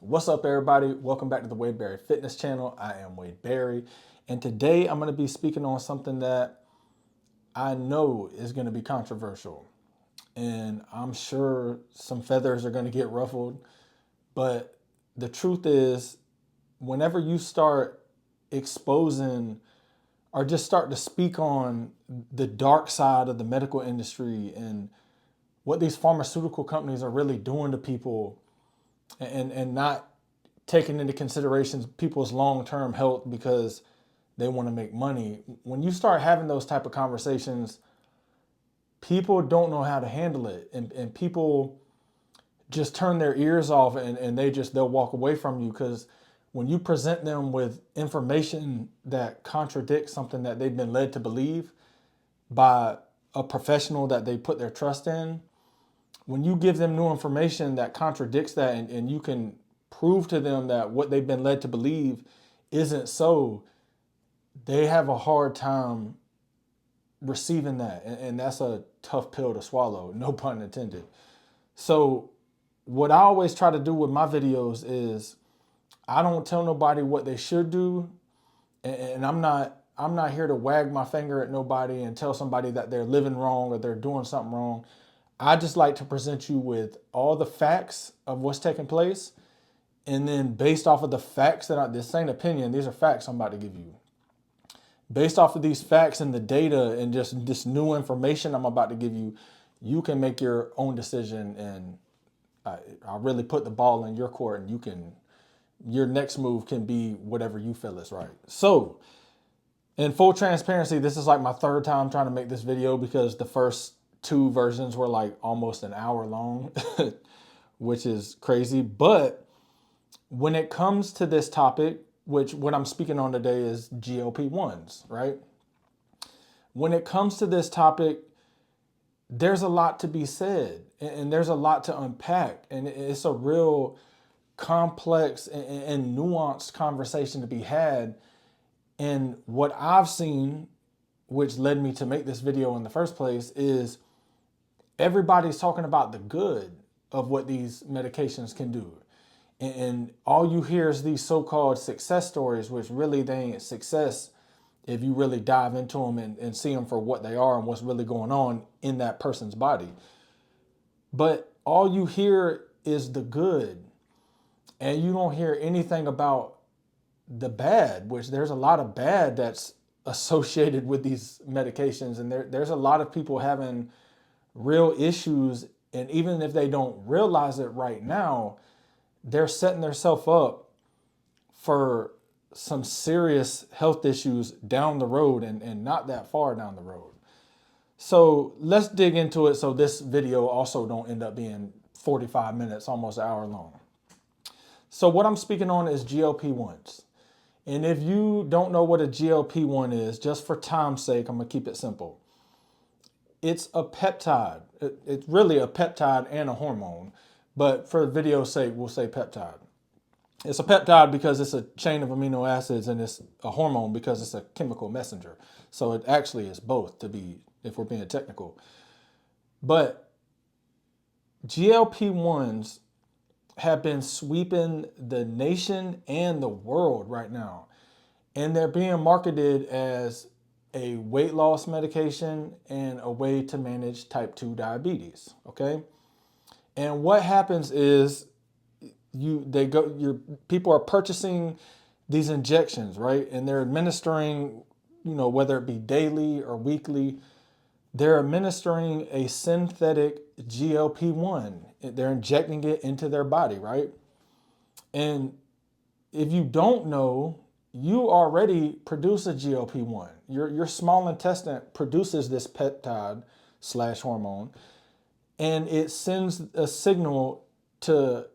What's up, everybody? Welcome back to the Wade Berry Fitness Channel. I am Wade Berry, and today I'm going to be speaking on something that I know is going to be controversial, and I'm sure some feathers are going to get ruffled. But the truth is, whenever you start exposing or just start to speak on the dark side of the medical industry and what these pharmaceutical companies are really doing to people, and not taking into consideration people's long-term health because they want to make money. When you start having those type of conversations, people don't know how to handle it, and people just turn their ears off, and they'll walk away from you, because when you present them with information that contradicts something that they've been led to believe by a professional that they put their trust in, when you give them new information that contradicts that, and you can prove to them that what they've been led to believe isn't so, they have a hard time receiving that. And that's a tough pill to swallow, no pun intended. So what I always try to do with my videos is I don't tell nobody what they should do. And I'm not here to wag my finger at nobody and tell somebody that they're living wrong or they're doing something wrong. I just like to present you with all the facts of what's taking place. And then based off of the facts this ain't opinion, these are facts I'm about to give you. Based off of these facts and the data and just this new information I'm about to give you, you can make your own decision. And I really put the ball in your court, and your next move can be whatever you feel is right. So in full transparency, this is like my third time trying to make this video, because the first two versions were like almost an hour long, which is crazy. But when it comes to this topic, which what I'm speaking on today is GLP-1s, right? When it comes to this topic, there's a lot to be said, and there's a lot to unpack, and it's a real complex and nuanced conversation to be had. And what I've seen, which led me to make this video in the first place, is everybody's talking about the good of what these medications can do. And all you hear is these so-called success stories, which really they ain't success if you really dive into them and see them for what they are and what's really going on in that person's body. But all you hear is the good, and you don't hear anything about the bad, which there's a lot of bad that's associated with these medications. And there's a lot of people having real issues, and even if they don't realize it right now, they're setting themselves up for some serious health issues down the road, and not that far down the road. So let's dig into it, so this video also don't end up being 45 minutes, almost an hour long. So what I'm speaking on is GLP-1s. And if you don't know what a GLP-1 is, just for time's sake, I'm gonna keep it simple. It's a peptide. It's really a peptide and a hormone, but for video's sake, we'll say peptide. It's a peptide because it's a chain of amino acids, and it's a hormone because it's a chemical messenger. So it actually is both, if we're being technical. But GLP-1s have been sweeping the nation and the world right now. And they're being marketed as a weight loss medication and a way to manage type 2 diabetes, okay? And what happens is people are purchasing these injections, right? And they're administering, whether it be daily or weekly, they're administering a synthetic GLP-1. They're injecting it into their body, right? And if you don't know, you already produce a GLP-1. Your small intestine produces this peptide / hormone, and it sends a signal to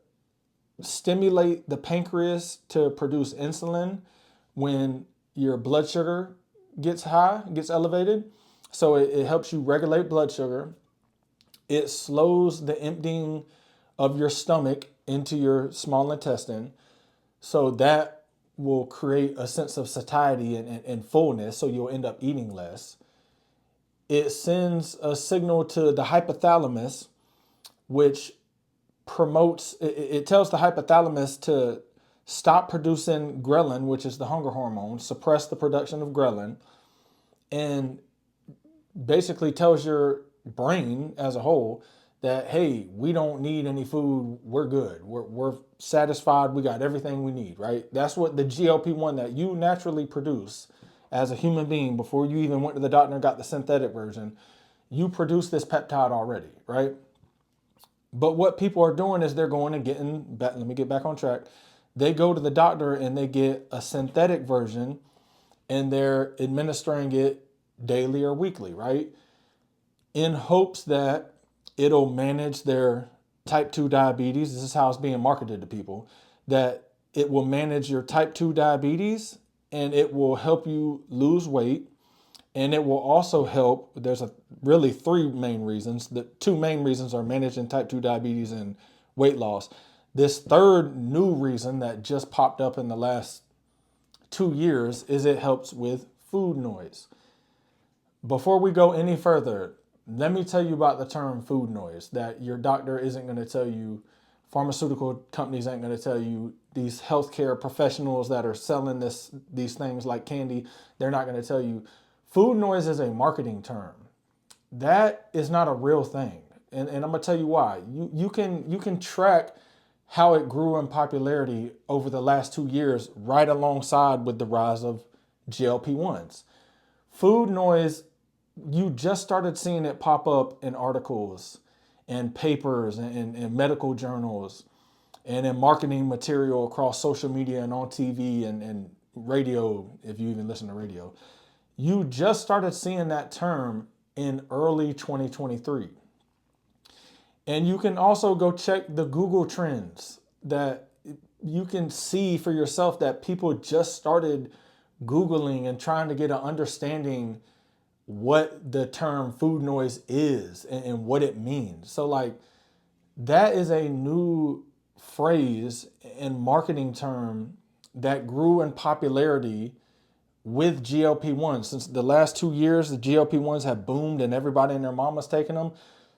stimulate the pancreas to produce insulin when your blood sugar gets elevated. So it helps you regulate blood sugar. It slows the emptying of your stomach into your small intestine. So that will create a sense of satiety and fullness, so you'll end up eating less. It sends a signal to the hypothalamus, which it tells the hypothalamus to stop producing ghrelin, which is the hunger hormone, suppress the production of ghrelin, and basically tells your brain as a whole that, hey, we don't need any food. We're good. We're satisfied. We got everything we need, right? That's what the GLP-1 that you naturally produce as a human being before you even went to the doctor and got the synthetic version, you produce this peptide already, right? But what people are doing is they're going and getting back. Let me get back on track. They go to the doctor and they get a synthetic version and they're administering it daily or weekly, right? In hopes that it'll manage their type 2 diabetes. This is how it's being marketed to people, that it will manage your type 2 diabetes and it will help you lose weight. And it will also help. There's really three main reasons. The two main reasons are managing type 2 diabetes and weight loss. This third new reason that just popped up in the last 2 years is it helps with food noise. Before we go any further, let me tell you about the term food noise that your doctor isn't going to tell you, pharmaceutical companies ain't going to tell you, these healthcare professionals that are selling these things like candy, they're not going to tell you. Food noise is a marketing term. That is not a real thing. And I'm going to tell you why. You can track how it grew in popularity over the last 2 years right alongside with the rise of GLP-1s. Food noise, you just started seeing it pop up in articles and papers and medical journals and in marketing material across social media and on TV and radio, if you even listen to radio. You just started seeing that term in early 2023. And you can also go check the Google trends that you can see for yourself that people just started Googling and trying to get an understanding what the term food noise is and what it means. So like that is a new phrase and marketing term that grew in popularity with GLP-1s. Since the last 2 years, the GLP-1s have boomed and everybody and their mama's taking them.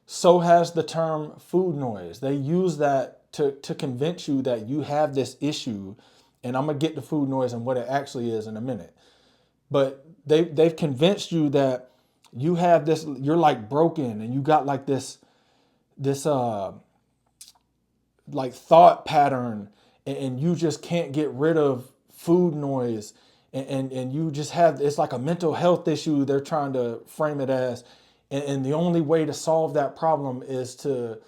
So has the term food noise. They use that to convince you that you have this issue. And I'm going to get to food noise and what it actually is in a minute. But they've convinced you that you have this, you're like broken and you got like this like thought pattern and you just can't get rid of food noise. And you just have, it's like a mental health issue they're trying to frame it as. And the only way to solve that problem is to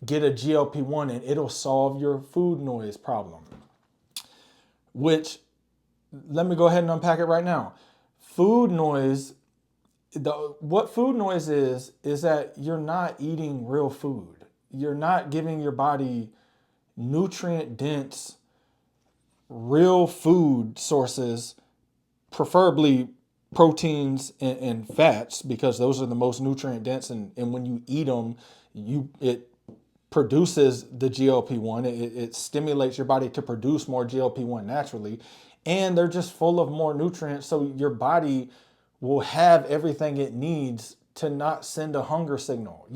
get a GLP-1 and it'll solve your food noise problem. Which, let me go ahead and unpack it right now. Food noise, what food noise is that you're not eating real food. You're not giving your body nutrient dense, real food sources, preferably proteins and fats, because those are the most nutrient dense. And when you eat them, it produces the GLP-1. It stimulates your body to produce more GLP-1 naturally. And they're just full of more nutrients. So your body will have everything it needs to not send a hunger signal.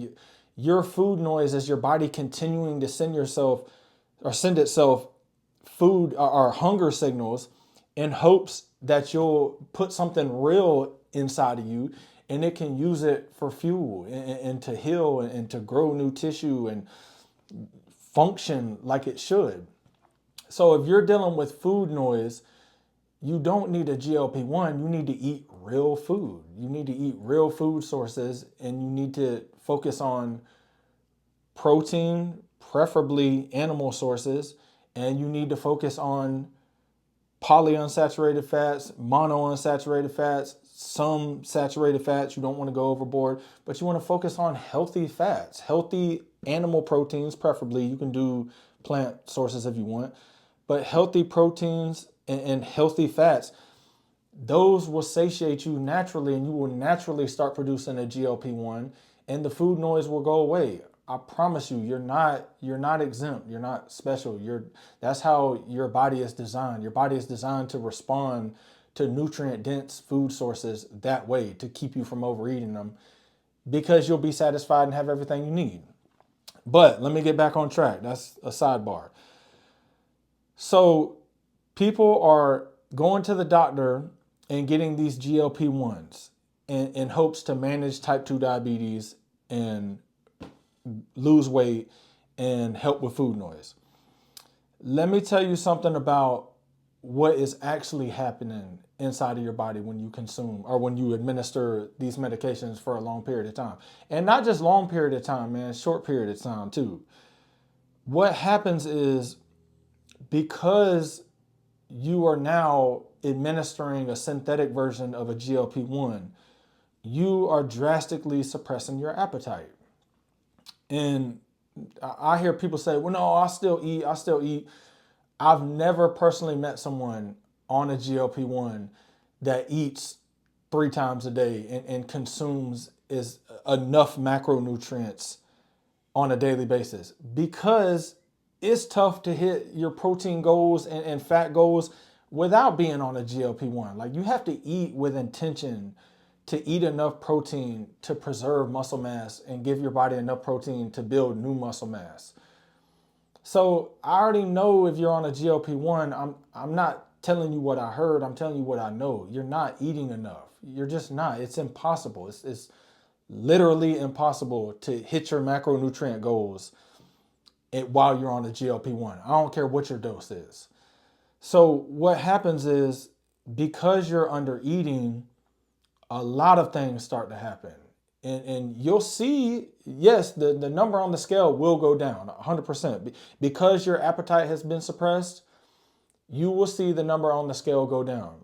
Your food noise is your body continuing to send itself food or hunger signals in hopes that you'll put something real inside of you and it can use it for fuel and to heal and to grow new tissue and function like it should. So if you're dealing with food noise, you don't need a GLP-1. You need to eat real food. You need to eat real food sources and you need to focus on protein, preferably animal sources, and you need to focus on polyunsaturated fats, monounsaturated fats, some saturated fats. You don't want to go overboard, but you want to focus on healthy fats, healthy animal proteins, preferably. You can do plant sources if you want, but healthy proteins and healthy fats, those will satiate you naturally and you will naturally start producing a GLP-1 and the food noise will go away. I promise you, you're not exempt. You're not special. That's how your body is designed. Your body is designed to respond to nutrient dense food sources that way, to keep you from overeating them, because you'll be satisfied and have everything you need. But let me get back on track. That's a sidebar. So people are going to the doctor and getting these GLP-1s in hopes to manage type 2 diabetes and lose weight and help with food noise. Let me tell you something about what is actually happening inside of your body when you consume or when you administer these medications for a long period of time. And not just long period of time, man, short period of time too. What happens is because you are now administering a synthetic version of a GLP-1, you are drastically suppressing your appetite. And I hear people say, well, no, I still eat. I've never personally met someone on a GLP-1 that eats 3 times a day and consumes enough macronutrients on a daily basis, because it's tough to hit your protein goals and fat goals without being on a GLP-1. Like, you have to eat with intention to eat enough protein to preserve muscle mass and give your body enough protein to build new muscle mass. So I already know if you're on a GLP-1, I'm not telling you what I heard, I'm telling you what I know. You're not eating enough. You're just not. It's impossible. It's literally impossible to hit your macronutrient goals while you're on a GLP-1. I don't care what your dose is. So what happens is, because you're under eating, a lot of things start to happen. And you'll see, yes, the number on the scale will go down 100%. Because your appetite has been suppressed, you will see the number on the scale go down.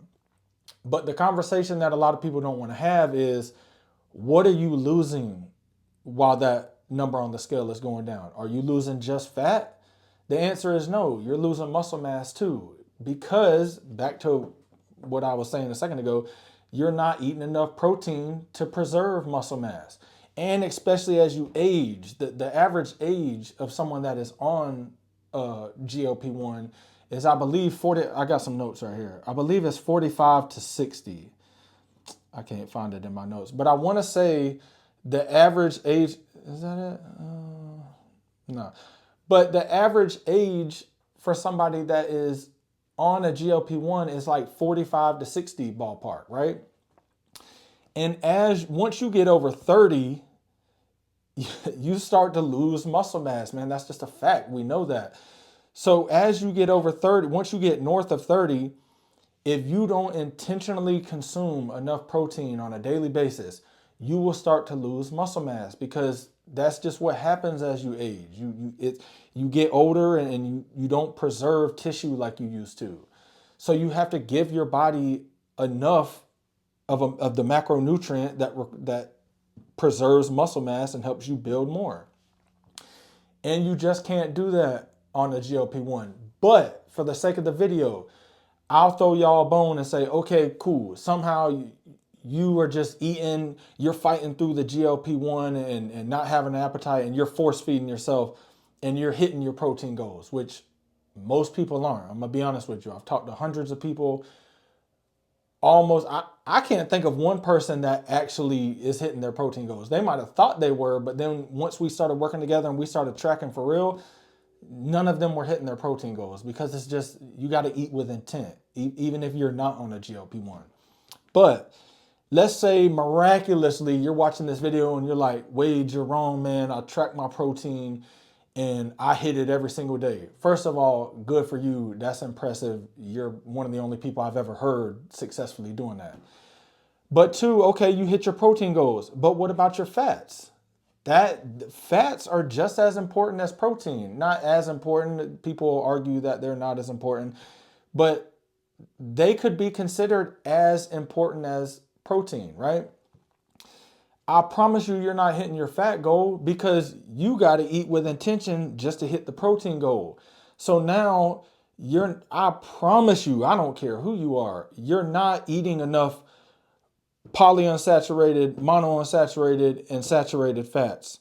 But the conversation that a lot of people don't want to have is, what are you losing while that number on the scale is going down? Are you losing just fat? The answer is no. You're losing muscle mass too. Because, back to what I was saying a second ago, you're not eating enough protein to preserve muscle mass. And especially as you age, the average age of someone that is on GLP-1 is, I believe, 40. I got some notes right here. I believe it's 45 to 60. I can't find it in my notes. But I want to say the average age, is that it? No. But the average age for somebody that is on a GLP-1 is like 45 to 60 ballpark, right? And once you get over 30, you start to lose muscle mass, man. That's just a fact. We know that. So as you get over 30, once you get north of 30, if you don't intentionally consume enough protein on a daily basis, you will start to lose muscle mass, because that's just what happens as you age. You get older and you don't preserve tissue like you used to. So you have to give your body enough of the macronutrient that preserves muscle mass and helps you build more. And you just can't do that on a GLP-1. But for the sake of the video, I'll throw y'all a bone and say, okay, cool. Somehow you are just eating, you're fighting through the GLP-1 and not having an appetite, and you're force feeding yourself and you're hitting your protein goals, which most people aren't. I'm gonna be honest with you. I've talked to hundreds of people. I can't think of one person that actually is hitting their protein goals. They might have thought they were, but then once we started working together and we started tracking for real, none of them were hitting their protein goals, because it's just, you got to eat with intent, even if you're not on a GLP-1. But let's say miraculously you're watching this video and you're like, Wade, you're wrong, man. I track my protein and I hit it every single day. First of all, good for you. That's impressive. You're one of the only people I've ever heard successfully doing that. But 2, okay, you hit your protein goals, but what about your fats? Fats are just as important as protein. Not as important. People argue that they're not as important, but they could be considered as important as protein, right? I promise you're not hitting your fat goal, because you got to eat with intention just to hit the protein goal. So now I promise you, I don't care who you are, you're not eating enough polyunsaturated, monounsaturated, and saturated fats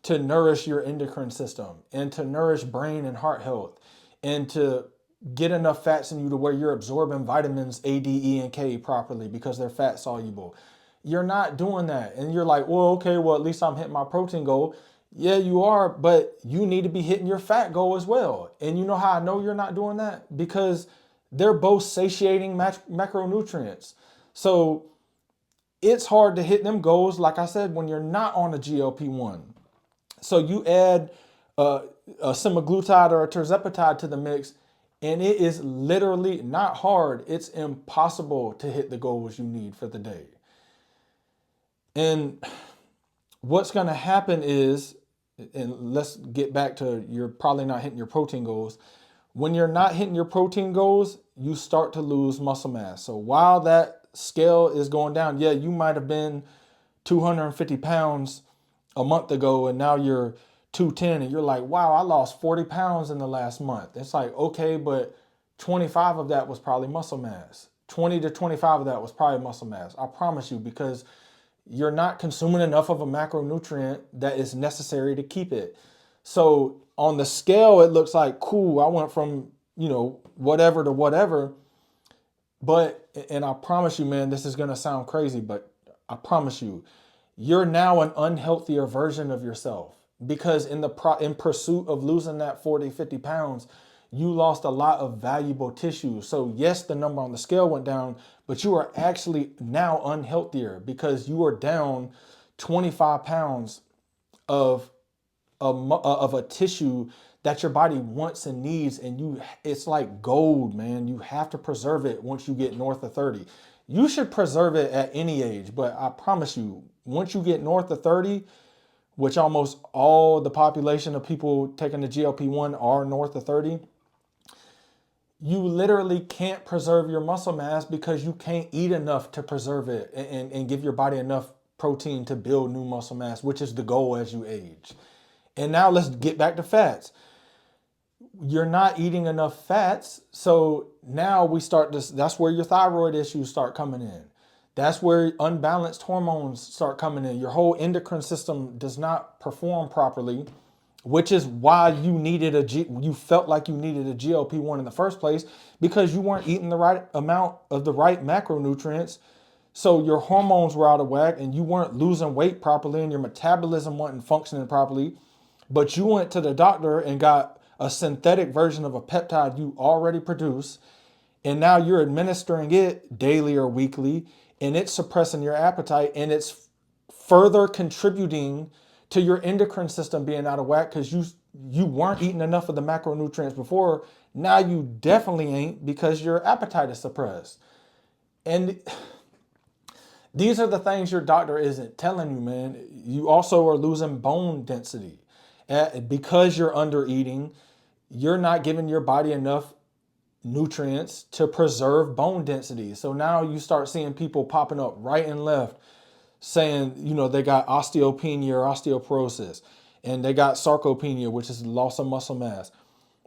to nourish your endocrine system and to nourish brain and heart health and to get enough fats in you to where you're absorbing vitamins A, D, E, and K properly, because they're fat soluble. You're not doing that. And you're like, well, okay, well, at least I'm hitting my protein goal. Yeah, you are, but you need to be hitting your fat goal as well. And you know how I know you're not doing that? Because they're both satiating macronutrients. So it's hard to hit them goals, like I said, when you're not on a GLP-1. So you add a semaglutide or a tirzepatide to the mix, and it is literally not hard. It's impossible to hit the goals you need for the day. And what's going to happen is, and let's get back to, you're probably not hitting your protein goals. When you're not hitting your protein goals, you start to lose muscle mass. So while that scale is going down, yeah, you might have been 250 pounds a month ago and now you're 210 and you're like, wow, I lost 40 pounds in the last month. It's like, okay, but 25 of that was probably muscle mass. 20 to 25 of that was probably muscle mass. I promise you, because you're not consuming enough of a macronutrient that is necessary to keep it. So on the scale, it looks like, cool, I went from, whatever to whatever. But, and I promise you, man, this is going to sound crazy, but I promise you, you're now an unhealthier version of yourself, because in pursuit of losing that 40, 50 pounds, you lost a lot of valuable tissue. So yes, the number on the scale went down, but you are actually now unhealthier because you are down 25 pounds of a tissue that your body wants and needs. And it's like gold, man. You have to preserve it once you get north of 30. You should preserve it at any age, but I promise you, once you get north of 30, which almost all the population of people taking the GLP-1 are north of 30, you literally can't preserve your muscle mass because you can't eat enough to preserve it and give your body enough protein to build new muscle mass, which is the goal as you age. And now let's get back to fats. You're not eating enough fats. So now that's where your thyroid issues start coming in. That's where unbalanced hormones start coming in. Your whole endocrine system does not perform properly, which is why you felt like you needed a GLP-1 in the first place, because you weren't eating the right amount of the right macronutrients. So your hormones were out of whack and you weren't losing weight properly and your metabolism wasn't functioning properly. But you went to the doctor and got a synthetic version of a peptide you already produce, and now you're administering it daily or weekly, and it's suppressing your appetite, and it's further contributing to your endocrine system being out of whack because you weren't eating enough of the macronutrients before. Now you definitely ain't, because your appetite is suppressed. And these are the things your doctor isn't telling you, man. You also are losing bone density. Because you're under eating, you're not giving your body enough nutrients to preserve bone density. So now you start seeing people popping up right and left saying, they got osteopenia or osteoporosis, and they got sarcopenia, which is loss of muscle mass.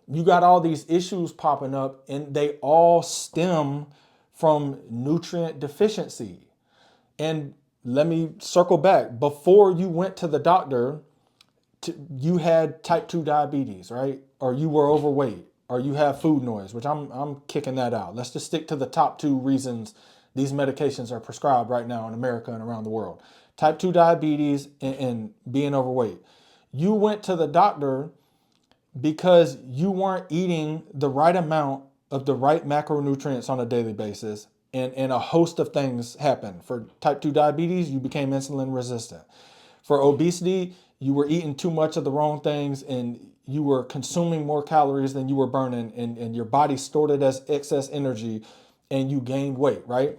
You got all these issues popping up, and they all stem from nutrient deficiency. And let me circle back. Before you went to the doctor, you had type 2 diabetes, right? Or you were overweight, or you have food noise, which I'm kicking that out. Let's just stick to the top two reasons these medications are prescribed right now in America and around the world. Type 2 diabetes and being overweight. You went to the doctor because you weren't eating the right amount of the right macronutrients on a daily basis, and a host of things happened. For type 2 diabetes, you became insulin resistant. For obesity, you were eating too much of the wrong things and you were consuming more calories than you were burning, and your body stored it as excess energy and you gained weight, right?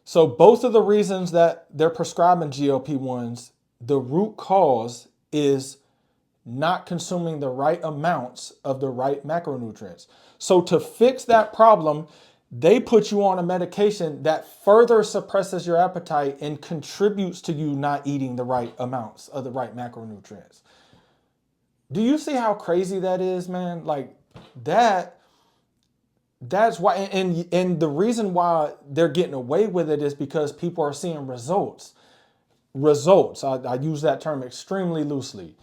So both of the reasons that they're prescribing GLP-1s, the root cause is not consuming the right amounts of the right macronutrients. So to fix that problem, they put you on a medication that further suppresses your appetite and contributes to you not eating the right amounts of the right macronutrients. Do you see how crazy that is, man? Like that's why, and the reason why they're getting away with it is because people are seeing results. I use that term extremely loosely.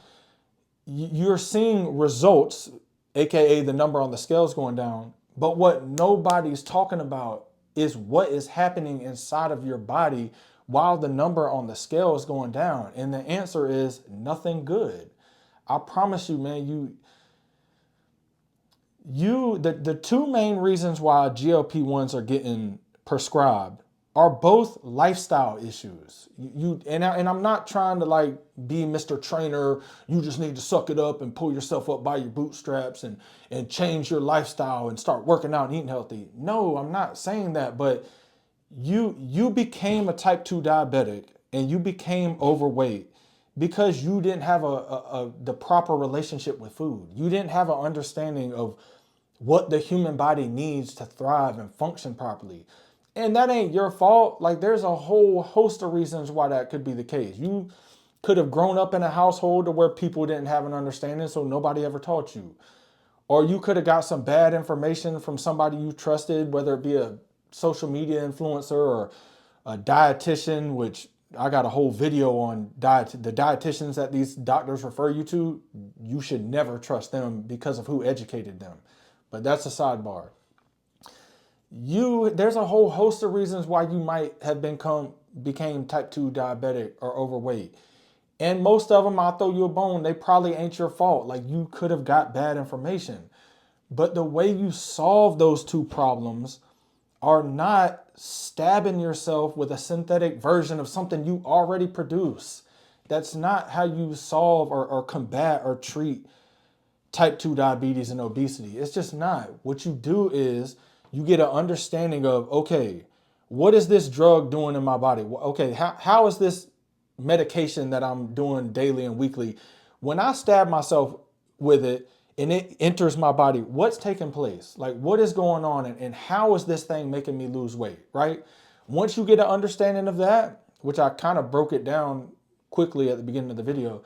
You're seeing results, aka the number on the scales going down. But what nobody's talking about is what is happening inside of your body while the number on the scale is going down? And the answer is nothing good. I promise you, man, the two main reasons why GLP-1s are getting prescribed are both lifestyle issues. And I'm not trying to like be Mr. Trainer. You just need to suck it up and pull yourself up by your bootstraps and change your lifestyle and start working out and eating healthy. No, I'm not saying that, but you became a type 2 diabetic and you became overweight because you didn't have the proper relationship with food. You didn't have an understanding of what the human body needs to thrive and function properly. And that ain't your fault. Like, there's a whole host of reasons why that could be the case. You could have grown up in a household where people didn't have an understanding, so nobody ever taught you. Or you could have got some bad information from somebody you trusted, whether it be a social media influencer or a dietitian, which I got a whole video on the dietitians that these doctors refer you to. You should never trust them because of who educated them. But that's a sidebar. There's a whole host of reasons why you might have became type 2 diabetic or overweight. And most of them, I'll throw you a bone, they probably ain't your fault. Like, you could have got bad information. But the way you solve those two problems are not stabbing yourself with a synthetic version of something you already produce. That's not how you solve or combat or treat type 2 diabetes and obesity. It's just not. What you do is you get an understanding of, okay, what is this drug doing in my body? Okay, how is this medication that I'm doing daily and weekly, when I stab myself with it and it enters my body, what's taking place? Like, what is going on and how is this thing making me lose weight, right? Once you get an understanding of that, which I kind of broke it down quickly at the beginning of the video,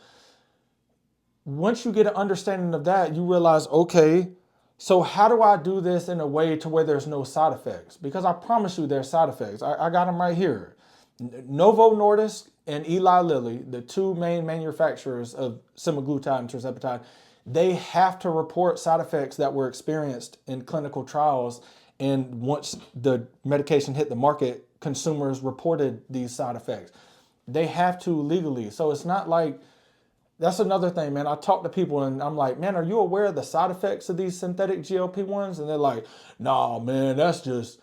once you get an understanding of that, you realize, okay, so how do I do this in a way to where there's no side effects? Because I promise you there's side effects. I got them right here. Novo Nordisk and Eli Lilly, the two main manufacturers of semaglutide and tirzepatide, they have to report side effects that were experienced in clinical trials. And once the medication hit the market, consumers reported these side effects. They have to legally. So it's not like, that's another thing, man. I talk to people and I'm like, man, are you aware of the side effects of these synthetic GLP-1s? And they're like, nah, man, that's just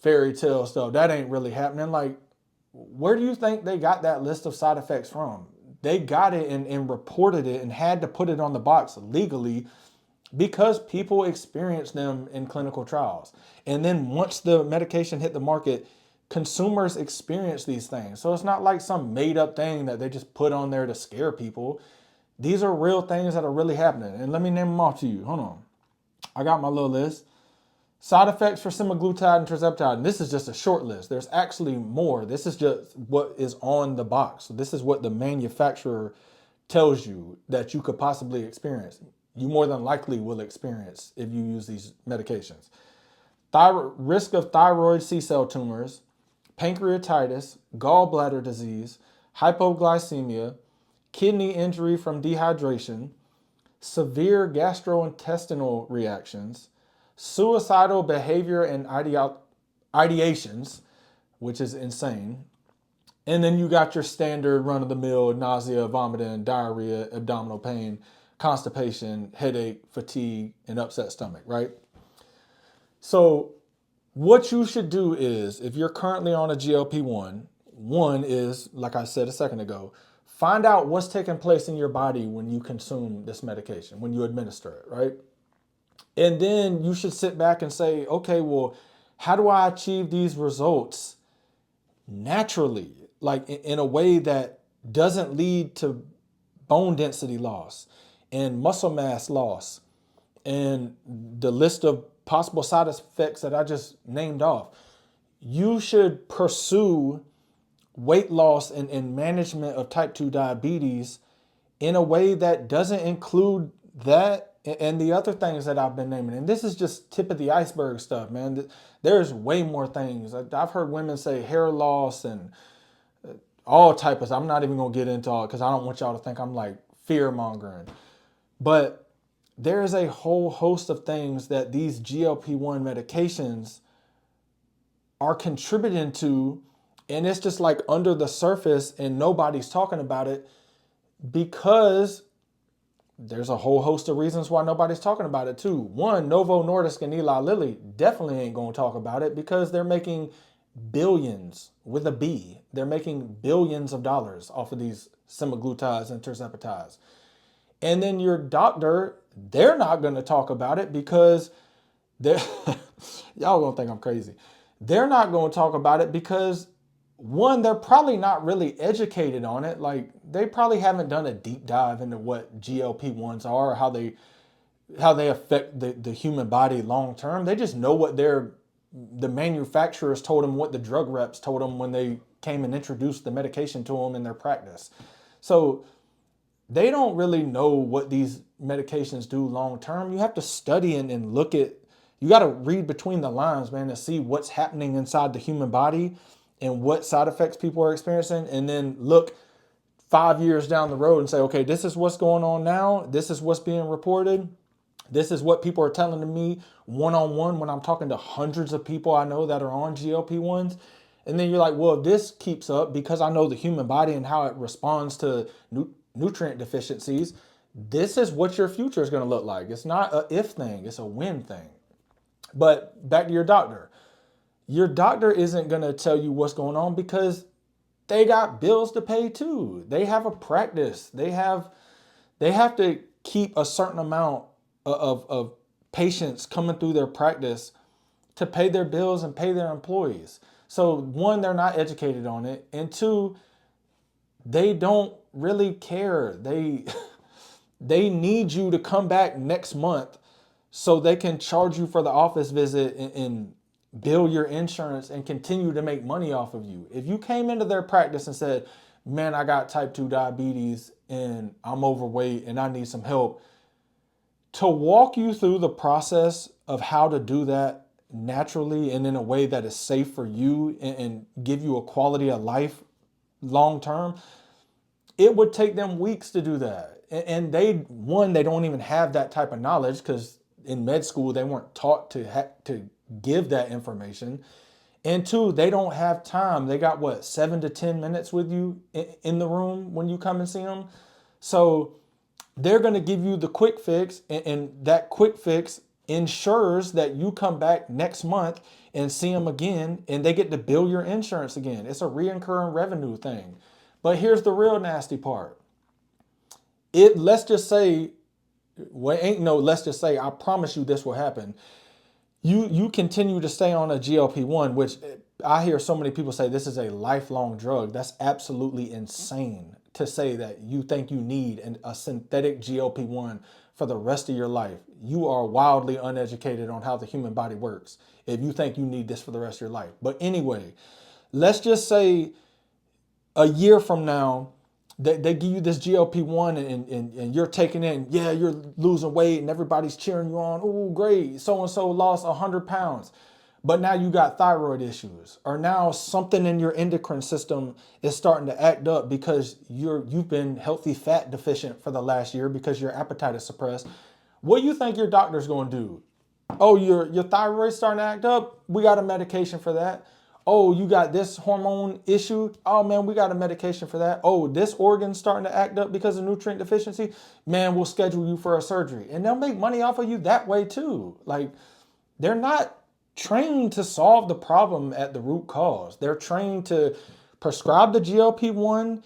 fairy tale stuff. That ain't really happening. Like, where do you think they got that list of side effects from? They got it and reported it and had to put it on the box legally because people experienced them in clinical trials. And then once the medication hit the market, consumers experience these things. So it's not like some made up thing that they just put on there to scare people. These are real things that are really happening. And let me name them off to you. Hold on. I got my little list. Side effects for semaglutide and tirzepatide. And this is just a short list. There's actually more. This is just what is on the box. So this is what the manufacturer tells you that you could possibly experience. You more than likely will experience if you use these medications. Risk of thyroid C-cell tumors, pancreatitis, gallbladder disease, hypoglycemia, kidney injury from dehydration, severe gastrointestinal reactions, suicidal behavior and ideations, which is insane. And then you got your standard run-of-the-mill nausea, vomiting, diarrhea, abdominal pain, constipation, headache, fatigue, and upset stomach, right? So what you should do is, if you're currently on a GLP-1, one is, like I said a second ago, find out what's taking place in your body when you consume this medication, when you administer it, right? And then you should sit back and say, okay, well, how do I achieve these results naturally, like in a way that doesn't lead to bone density loss and muscle mass loss and the list of possible side effects that I just named off? You should pursue weight loss and management of type 2 diabetes in a way that doesn't include that and the other things that I've been naming. And this is just tip of the iceberg stuff, man. There's way more things. I've heard women say hair loss and all type of stuff. I'm not even going to get into all it because I don't want y'all to think I'm like fear mongering. But there is a whole host of things that these GLP-1 medications are contributing to And it's just like under the surface and nobody's talking about it because there's a whole host of reasons why nobody's talking about it too. One, Novo Nordisk and Eli Lilly definitely ain't going to talk about it because they're making billions with a B. They're making billions of dollars off of these semaglutides and tirzepatides. And then your doctor, they're not going to talk about it because they're y'all gonna think I'm crazy. They're not going to talk about it because one, they're probably not really educated on it. Like they probably haven't done a deep dive into what GLP-1s are or how they affect the human body long term. They just know what the manufacturers told them, what the drug reps told them when they came and introduced the medication to them in their practice. So they don't really know what these medications do long term. You have to study and look at, you got to read between the lines, man, to see what's happening inside the human body and what side effects people are experiencing. And then look 5 years down the road and say, okay, this is what's going on now. This is what's being reported. This is what people are telling to me one-on-one when I'm talking to hundreds of people I know that are on GLP-1s. And then you're like, well, if this keeps up because I know the human body and how it responds to nutrient deficiencies, this is what your future is going to look like. It's not a if thing, it's a when thing. But back to your doctor. Your doctor isn't going to tell you what's going on because they got bills to pay too. They have a practice. They have to keep a certain amount of patients coming through their practice to pay their bills and pay their employees. So one, they're not educated on it. And two, they don't really care. They need you to come back next month so they can charge you for the office visit and bill your insurance and continue to make money off of you. If you came into their practice and said, man, I got type 2 diabetes and I'm overweight and I need some help, to walk you through the process of how to do that naturally and in a way that is safe for you and give you a quality of life long term, it would take them weeks to do that. And they don't even have that type of knowledge because in med school, they weren't taught to give that information. And two, they don't have time. They got 7 to 10 minutes with you in the room when you come and see them. So they're going to give you the quick fix, and that quick fix ensures that you come back next month and see them again, and they get to bill your insurance again. It's a reoccurring revenue thing. But here's the real nasty part. Let's just say, I promise you this will happen. You continue to stay on a GLP-1, which I hear so many people say this is a lifelong drug. That's absolutely insane to say that you think you need a synthetic GLP-1 for the rest of your life. You are wildly uneducated on how the human body works if you think you need this for the rest of your life. But anyway, let's just say a year from now, they give you this GLP-1 and you're taking it, yeah, you're losing weight and everybody's cheering you on. Oh, great. So-and-so lost 100 pounds. But now you got thyroid issues, or now something in your endocrine system is starting to act up because you've been healthy fat deficient for the last year because your appetite is suppressed. What do you think your doctor's going to do? Oh, your thyroid's starting to act up? We got a medication for that. Oh, you got this hormone issue? Oh man, we got a medication for that. Oh, this organ's starting to act up because of nutrient deficiency? Man, we'll schedule you for a surgery. And they'll make money off of you that way too. Like, they're not trained to solve the problem at the root cause. They're trained to prescribe the GLP-1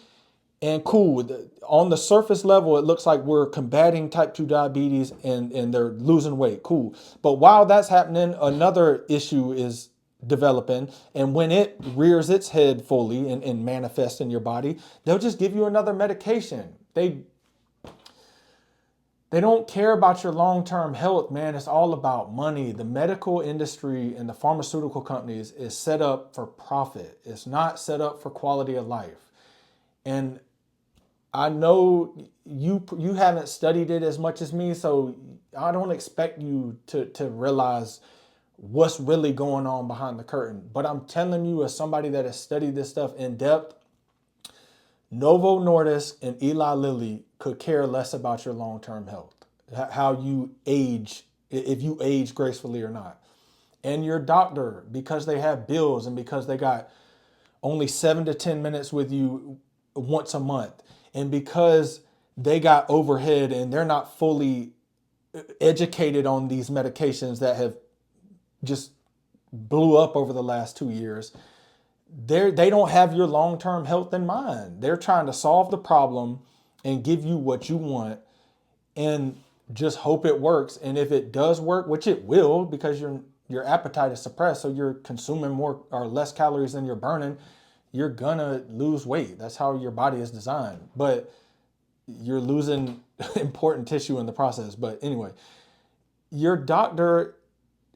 and cool. On the surface level, it looks like we're combating type 2 diabetes and they're losing weight. Cool. But while that's happening, another issue is developing, and when it rears its head fully and manifests in your body, they'll just give you another medication. They don't care about your long-term health, man. It's all about money. The medical industry and the pharmaceutical companies is set up for profit. It's not set up for quality of life. And I know you haven't studied it as much as me, so I don't expect you to realize what's really going on behind the curtain. But I'm telling you, as somebody that has studied this stuff in depth, Novo Nordisk and Eli Lilly could care less about your long-term health, how you age, if you age gracefully or not. And your doctor, because they have bills and because they got only 7 to 10 minutes with you once a month. And because they got overhead and they're not fully educated on these medications that have just blew up over the last 2 years, they don't have your long-term health in mind. They're trying to solve the problem and give you what you want and just hope it works. And if it does work, which it will, because your appetite is suppressed, so you're consuming more or less calories than you're burning, you're gonna lose weight. That's how your body is designed. But you're losing important tissue in the process. But anyway, your doctor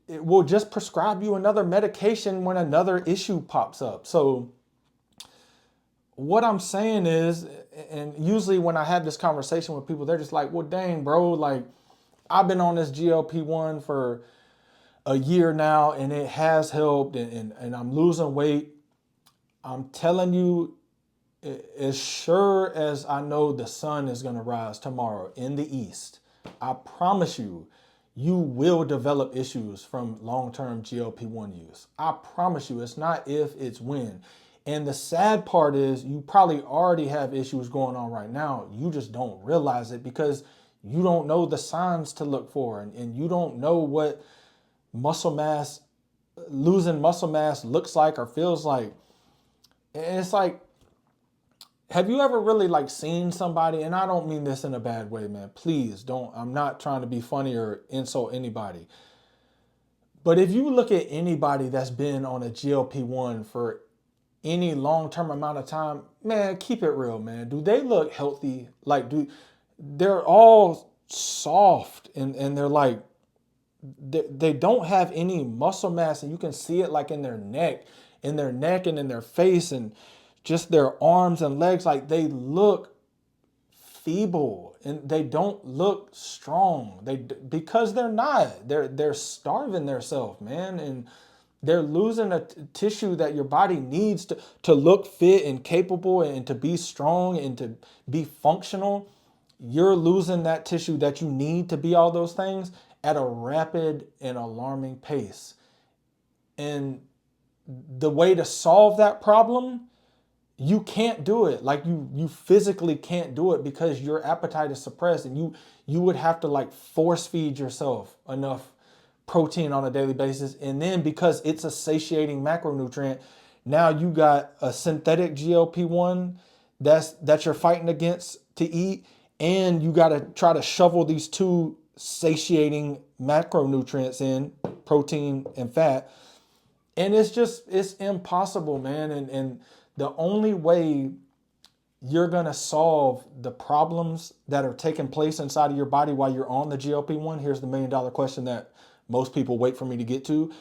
will just prescribe you another medication when another issue pops up. So what I'm saying is, and usually when I have this conversation with people, they're just like, well, dang, bro, like I've been on this GLP-1 for a year now and it has helped and I'm losing weight. I'm telling you, as sure as I know the sun is going to rise tomorrow in the east, I promise you, you will develop issues from long-term GLP-1 use. I promise you, it's not if, it's when. And the sad part is you probably already have issues going on right now. You just don't realize it because you don't know the signs to look for and you don't know what losing muscle mass looks like or feels like. And it's like, have you ever really like seen somebody, and I don't mean this in a bad way, man, please don't, I'm not trying to be funny or insult anybody. But if you look at anybody that's been on a GLP-1 for any long-term amount of time, man, keep it real, man. Do they look healthy? Like, they're all soft and they're like, they don't have any muscle mass, and you can see it like in their neck and in their face and just their arms and legs. Like they look feeble and they don't look strong. Because they're not. They're starving themselves, man, and they're losing a tissue that your body needs to look fit and capable and to be strong and to be functional. You're losing that tissue that you need to be all those things at a rapid and alarming pace. And the way to solve that problem, you can't do it. Like you physically can't do it because your appetite is suppressed, and you would have to like force feed yourself enough protein on a daily basis. And then because it's a satiating macronutrient, now you got a synthetic GLP-1 that you're fighting against to eat, and you got to try to shovel these two satiating macronutrients in, protein and fat. And it's impossible, man. And the only way you're going to solve the problems that are taking place inside of your body while you're on the GLP-1, here's the $1 million question that most people wait for me to get to.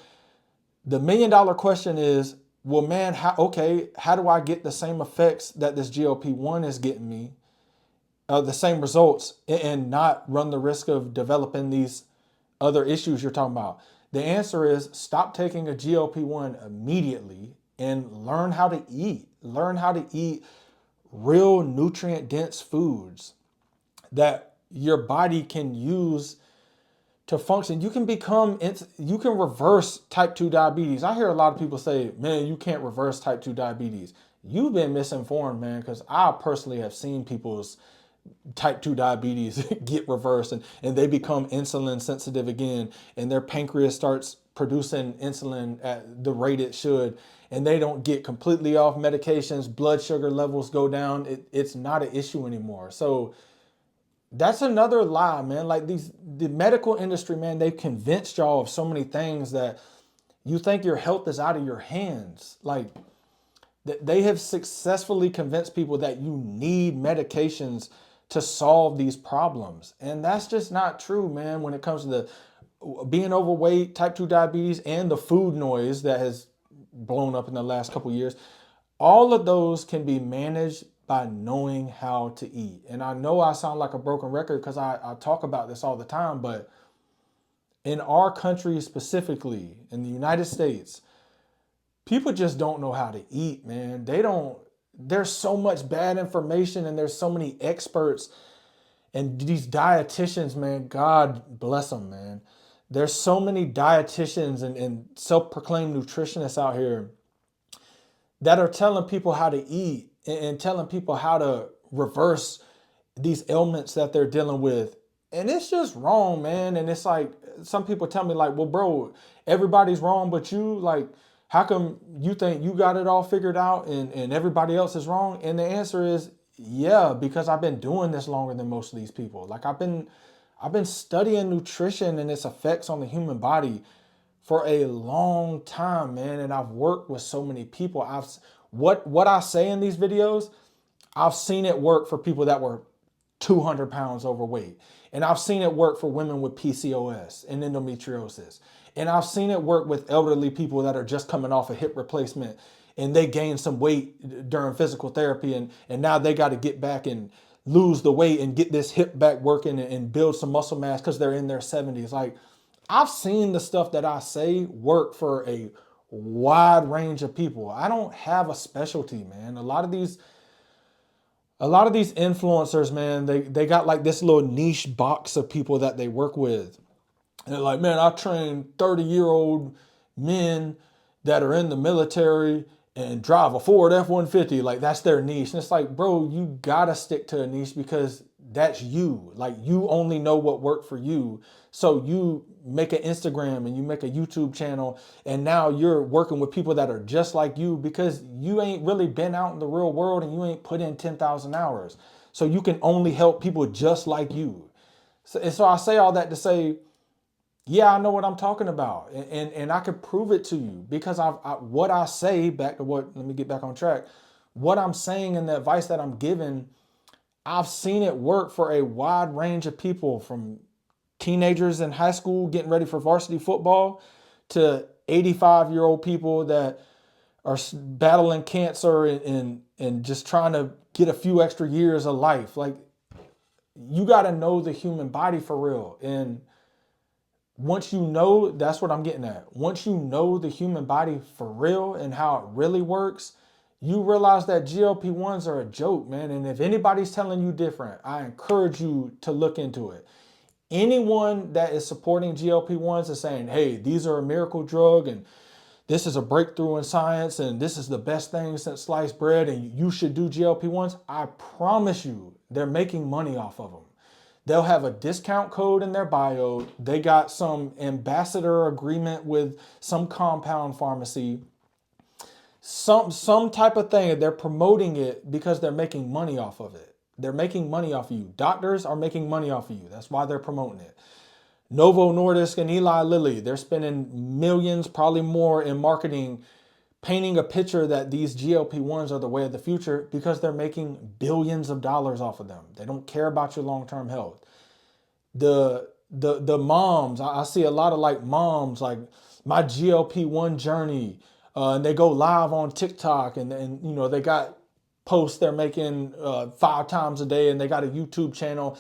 The $1 million question is, well, man, how do I get the same effects that this GLP-1 is getting me, the same results, and not run the risk of developing these other issues you're talking about? The answer is stop taking a GLP-1 immediately and learn how to eat. Learn how to eat real nutrient-dense foods that your body can use to function. You can reverse type 2 diabetes. I hear a lot of people say, man, you can't reverse type 2 diabetes. You've been misinformed, man, because I personally have seen people's type 2 diabetes get reversed and they become insulin sensitive again, and their pancreas starts producing insulin at the rate it should, and they don't get completely off medications, blood sugar levels go down. It's not an issue anymore. So that's another lie, man. Like the medical industry, man, they've convinced y'all of so many things that you think your health is out of your hands. Like they have successfully convinced people that you need medications to solve these problems. And that's just not true, man, when it comes to the being overweight, type 2 diabetes, and the food noise that has blown up in the last couple of years. All of those can be managed by knowing how to eat. And I know I sound like a broken record because I talk about this all the time, but in our country specifically, in the United States, people just don't know how to eat, man. There's so much bad information and there's so many experts and these dietitians, man, God bless them, man. There's so many dietitians and self-proclaimed nutritionists out here that are telling people how to eat and telling people how to reverse these ailments that they're dealing with. And it's just wrong, man. And it's like, some people tell me like, well, bro, everybody's wrong but you. Like, how come you think you got it all figured out and everybody else is wrong? And the answer is, yeah, because I've been doing this longer than most of these people. Like, I've been studying nutrition and its effects on the human body for a long time, man. And I've worked with so many people. What I say in these videos, I've seen it work for people that were 200 pounds overweight. And I've seen it work for women with PCOS and endometriosis. And I've seen it work with elderly people that are just coming off a hip replacement and they gained some weight during physical therapy and now they got to get back and lose the weight and get this hip back working and build some muscle mass because they're in their 70s. Like, I've seen the stuff that I say work for a wide range of people. I don't have a specialty, man. A lot of these influencers, man, they got like this little niche box of people that they work with. And they're like, man, I train 30-year-old men that are in the military and drive a Ford F-150. Like, that's their niche. And it's like, bro, you gotta stick to a niche because that's you. Like, you only know what worked for you. So you make an Instagram and you make a YouTube channel and now you're working with people that are just like you because you ain't really been out in the real world and you ain't put in 10,000 hours. So you can only help people just like you. So I say all that to say, yeah, I know what I'm talking about, and I could prove it to you because what I say, back to what, let me get back on track. What I'm saying and the advice that I'm giving, I've seen it work for a wide range of people, from teenagers in high school getting ready for varsity football to 85-year-old people that are battling cancer and just trying to get a few extra years of life. Like, you got to know the human body for real. And once you know, that's what I'm getting at. Once you know the human body for real and how it really works, you realize that GLP-1s are a joke, man. And if anybody's telling you different, I encourage you to look into it. Anyone that is supporting GLP-1s is saying, hey, these are a miracle drug and this is a breakthrough in science and this is the best thing since sliced bread and you should do GLP-1s, I promise you they're making money off of them. They'll have a discount code in their bio. They got some ambassador agreement with some compound pharmacy, some type of thing. They're promoting it because they're making money off of it. They're making money off of you. Doctors are making money off of you. That's why they're promoting it. Novo Nordisk and Eli Lilly, they're spending millions, probably more, in marketing, painting a picture that these GLP-1s are the way of the future because they're making billions of dollars off of them. They don't care about your long-term health. The moms, I see a lot of like moms, like my GLP-1 journey, and they go live on TikTok and you know, they got posts they're making 5 times a day and they got a YouTube channel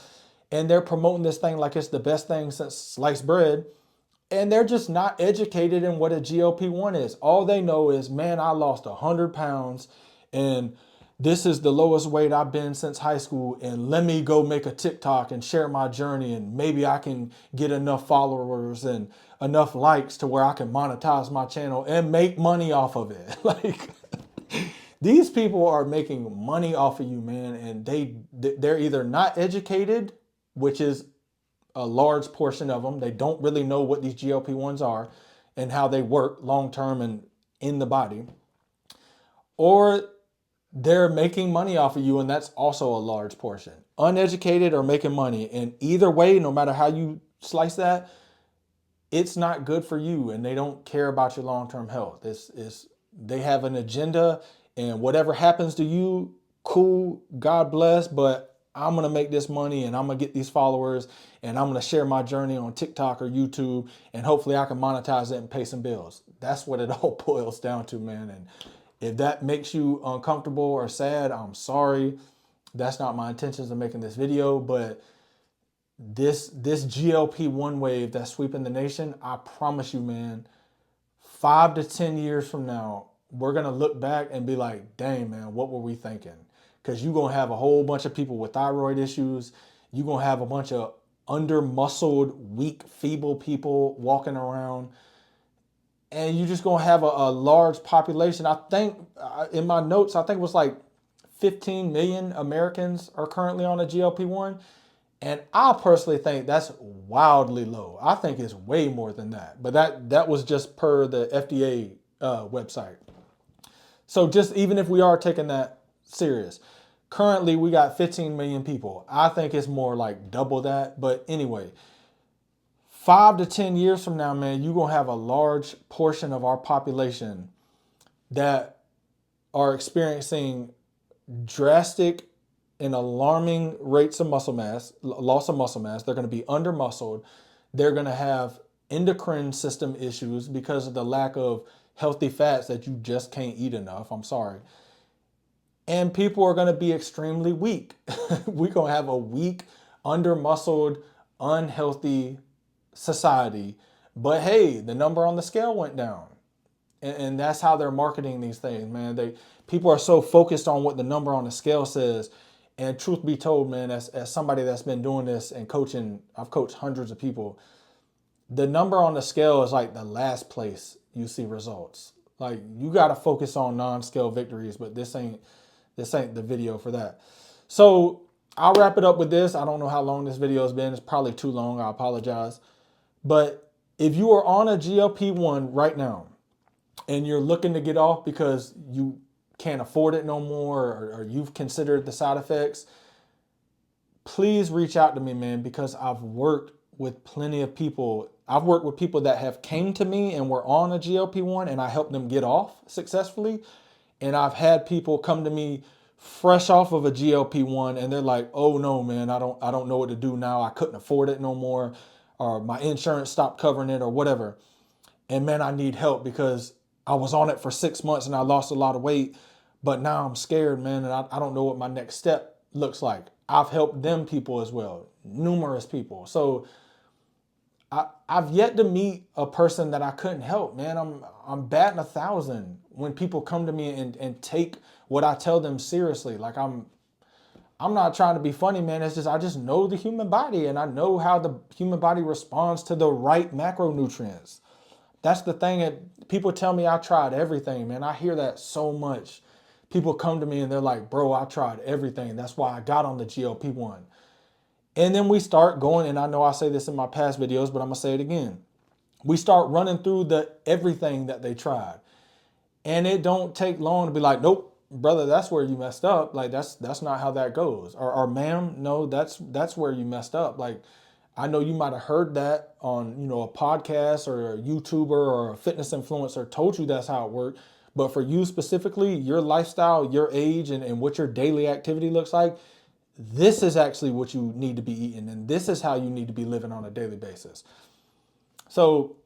and they're promoting this thing like it's the best thing since sliced bread. And they're just not educated in what a GLP-1 is. All they know is, man, I lost 100 pounds and this is the lowest weight I've been since high school. And let me go make a TikTok and share my journey. And maybe I can get enough followers and enough likes to where I can monetize my channel and make money off of it. Like, these people are making money off of you, man. And they're either not educated, which is a large portion of them. They don't really know what these GLP-1s are and how they work long-term and in the body. Or they're making money off of you, and that's also a large portion. Uneducated or making money. And either way, no matter how you slice that, it's not good for you, and they don't care about your long-term health. They have an agenda, and whatever happens to you, cool, God bless, but I'm going to make this money and I'm going to get these followers and I'm going to share my journey on TikTok or YouTube and hopefully I can monetize it and pay some bills. That's what it all boils down to, man. And if that makes you uncomfortable or sad, I'm sorry. That's not my intentions of making this video, but this GLP-1 wave that's sweeping the nation, I promise you, man, 5 to 10 years from now, we're going to look back and be like, dang, man, what were we thinking? Because you're going to have a whole bunch of people with thyroid issues. You're going to have a bunch of under-muscled, weak, feeble people walking around. and you're just gonna have a large population. I think in my notes, I think it was like 15 million Americans are currently on a GLP-1. And I personally think that's wildly low. I think it's way more than that. But that was just per the FDA website. So just even if we are taking that serious, currently we got 15 million people. I think it's more like double that. But anyway, 5 to 10 years from now, man, you're going to have a large portion of our population that are experiencing drastic and alarming rates of muscle mass, loss of muscle mass. They're going to be under muscled. They're going to have endocrine system issues because of the lack of healthy fats that you just can't eat enough. I'm sorry. And people are going to be extremely weak. We're going to have a weak, under muscled, unhealthy society. But hey, the number on the scale went down. And that's how they're marketing these things, man. People are so focused on what the number on the scale says. And truth be told, man, as somebody that's been doing this and coaching, I've coached hundreds of people. The number on the scale is like the last place you see results. Like, you got to focus on non-scale victories, but this ain't the video for that. So I'll wrap it up with this. I don't know how long this video has been. It's probably too long. I apologize. But if you are on a GLP-1 right now and you're looking to get off because you can't afford it no more, or you've considered the side effects, please reach out to me, man, because I've worked with plenty of people. I've worked with people that have came to me and were on a GLP-1 and I helped them get off successfully. And I've had people come to me fresh off of a GLP-1 and they're like, oh no, man, I don't know what to do now. I couldn't afford it no more, or my insurance stopped covering it or whatever. And man, I need help because I was on it for 6 months and I lost a lot of weight, but now I'm scared, man. And I don't know what my next step looks like. I've helped them people as well, numerous people. So I've yet to meet a person that I couldn't help, man. I'm batting 1,000 when people come to me and take what I tell them seriously. Like, I'm not trying to be funny, man. It's just, I just know the human body and I know how the human body responds to the right macronutrients. That's the thing that people tell me I tried everything, man. I hear that so much. People come to me and they're like, bro, I tried everything. That's why I got on the GLP-1. And then we start going, and I know I say this in my past videos, but I'm going to say it again. We start running through the everything that they tried. And it don't take long to be like, nope, brother, that's where you messed up. Like, that's not how that goes. Or ma'am, no, that's where you messed up. Like, I know you might have heard that on, a podcast, or a YouTuber or a fitness influencer told you that's how it worked. But for you specifically, your lifestyle, your age, and what your daily activity looks like, this is actually what you need to be eating. And this is how you need to be living on a daily basis. So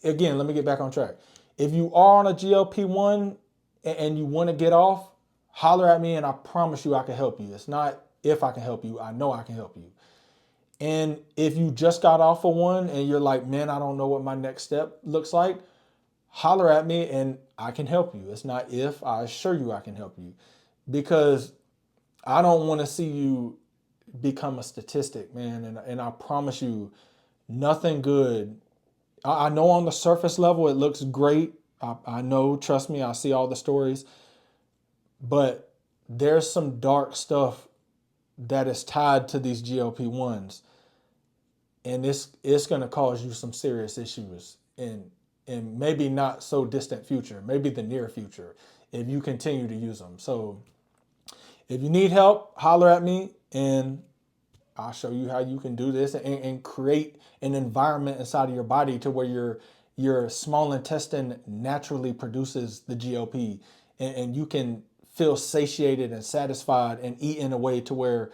again, let me get back on track. If you are on a GLP-1 and you want to get off, holler at me and I promise you I can help you. It's not if I can help you, I know I can help you. And if you just got off of one and you're like, man, I don't know what my next step looks like, holler at me and I can help you. It's not if, I assure you I can help you. Because I don't want to see you become a statistic, man. And I promise you, nothing good. I know on the surface level, it looks great. I know, trust me, I see all the stories. But there's some dark stuff that is tied to these GLP-1s. And it's going to cause you some serious issues in maybe not so distant future, maybe the near future, if you continue to use them. So if you need help, holler at me and I'll show you how you can do this and create an environment inside of your body to where your small intestine naturally produces the GLP and you can feel satiated and satisfied and eat in a way to where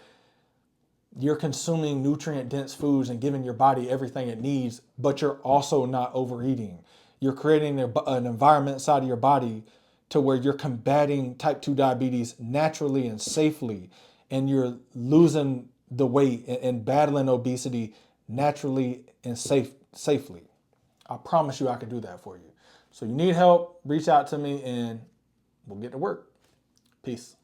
you're consuming nutrient-dense foods and giving your body everything it needs, but you're also not overeating. You're creating an environment inside of your body to where you're combating type 2 diabetes naturally and safely, and you're losing the weight and battling obesity naturally and safely. I promise you I can do that for you. So you need help, reach out to me and we'll get to work. Peace.